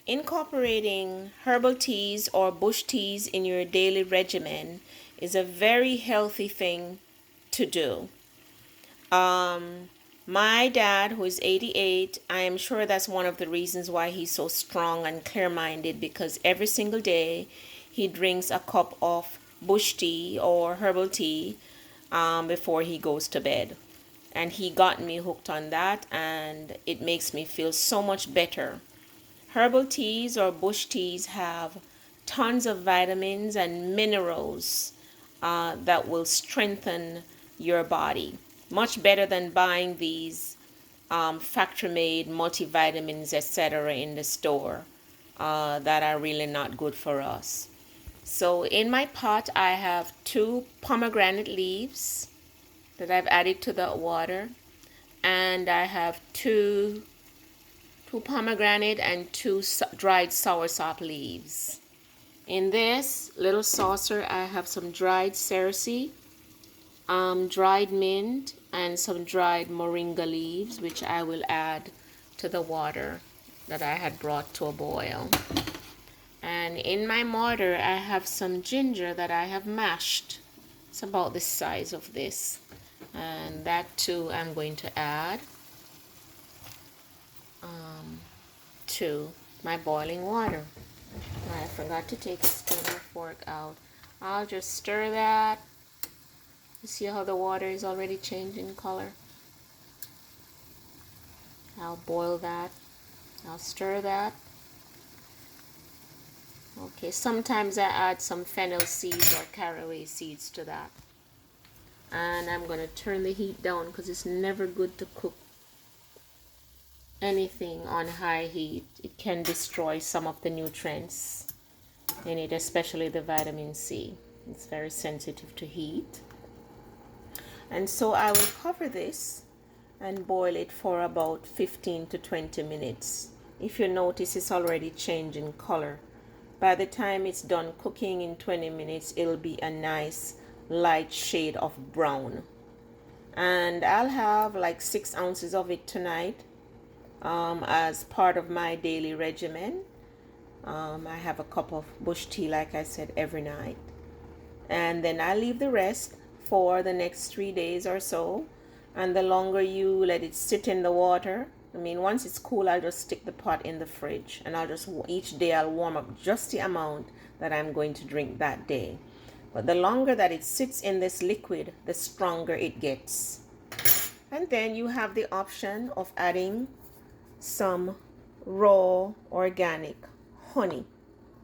incorporating herbal teas or bush teas in your daily regimen is a very healthy thing to do. My dad, who is 88, I am sure that's one of the reasons why he's so strong and clear-minded, because every single day he drinks a cup of bush tea or herbal tea before he goes to bed. And he got me hooked on that, and it makes me feel so much better. Herbal teas or bush teas have tons of vitamins and minerals that will strengthen your body. Much better than buying these factory-made multivitamins, etc., in the store that are really not good for us. So in my pot, I have 2 pomegranate leaves that I've added to the water, and I have two pomegranate and 2 dried soursop leaves. In this little saucer, I have some dried cerasee, dried mint, and some dried moringa leaves, which I will add to the water that I had brought to a boil. And in my mortar, I have some ginger that I have mashed. It's about the size of this. And that too I'm going to add to my boiling water. I forgot to take a spoon or fork out. I'll just stir that. You see how the water is already changing color? I'll boil that. I'll stir that. Okay, sometimes I add some fennel seeds or caraway seeds to that. And I'm going to turn the heat down because it's never good to cook anything on high heat. It can destroy some of the nutrients in it, especially the vitamin C. It's very sensitive to heat. And so I will cover this and boil it for about 15 to 20 minutes. If you notice, it's already changing color. By the time it's done cooking in 20 minutes, it'll be a nice light shade of brown. And I'll have like 6 ounces of it tonight as part of my daily regimen. I have a cup of bush tea, like I said, every night. And then I leave the rest for the next 3 days or so. And the longer you let it sit in the water, once it's cool, I'll just stick the pot in the fridge, and each day I'll warm up just the amount that I'm going to drink that day. But the longer that it sits in this liquid, the stronger it gets. And then you have the option of adding some raw organic honey.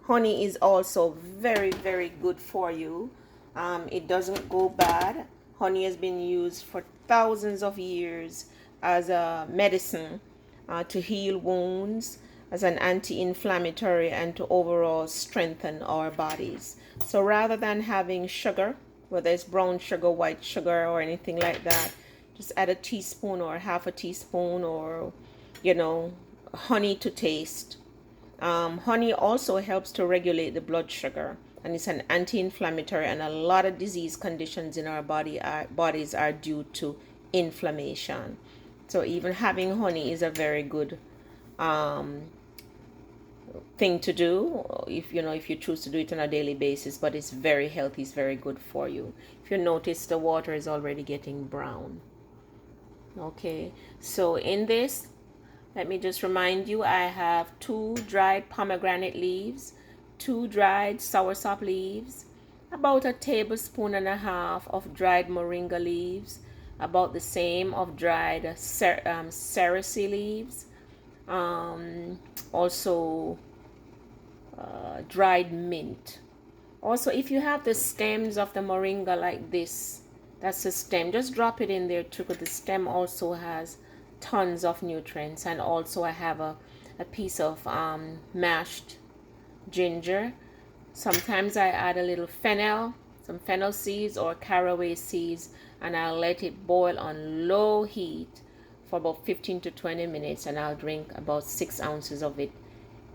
Honey is also very, very good for you. It doesn't go bad. Honey has been used for thousands of years as a medicine to heal wounds, as an anti-inflammatory, and to overall strengthen our bodies. So rather than having sugar, whether it's brown sugar, white sugar, or anything like that, just add a teaspoon or half a teaspoon, or honey to taste. Honey also helps to regulate the blood sugar, and it's an anti-inflammatory, and a lot of disease conditions in our bodies are due to inflammation. So even having honey is a very good thing to do if you choose to do it on a daily basis. But it's very healthy, it's very good for you. If you notice, the water is already getting brown. Okay, so in this, let me just remind you, I have 2 dried pomegranate leaves, 2 dried soursop leaves, about a tablespoon and a half of dried moringa leaves, about the same of dried cerasee leaves, also dried mint. Also, if you have the stems of the moringa like this, that's the stem, just drop it in there too, because the stem also has tons of nutrients. And also I have a piece of mashed ginger. Sometimes I add a little fennel, some fennel seeds or caraway seeds, and I'll let it boil on low heat for about 15 to 20 minutes, and I'll drink about 6 ounces of it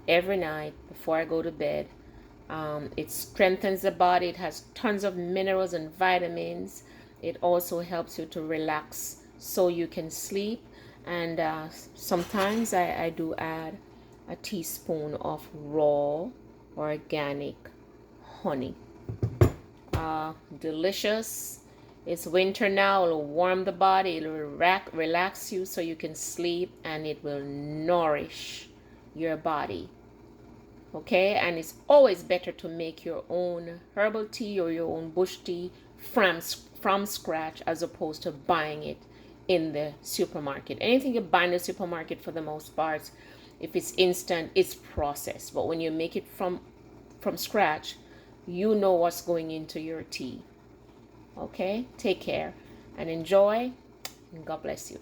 every night before I go to bed. It strengthens the body. It has tons of minerals and vitamins. It also helps you to relax so you can sleep. And sometimes I do add a teaspoon of raw organic honey. Delicious. It's winter now. It'll warm the body. It'll relax you so you can sleep, and it will nourish your body. Okay, and it's always better to make your own herbal tea or your own bush tea from scratch, as opposed to buying it in the supermarket. Anything you buy in the supermarket, for the most part, if it's instant, it's processed. But when you make it from scratch, you know what's going into your tea. Okay, take care and enjoy, and God bless you.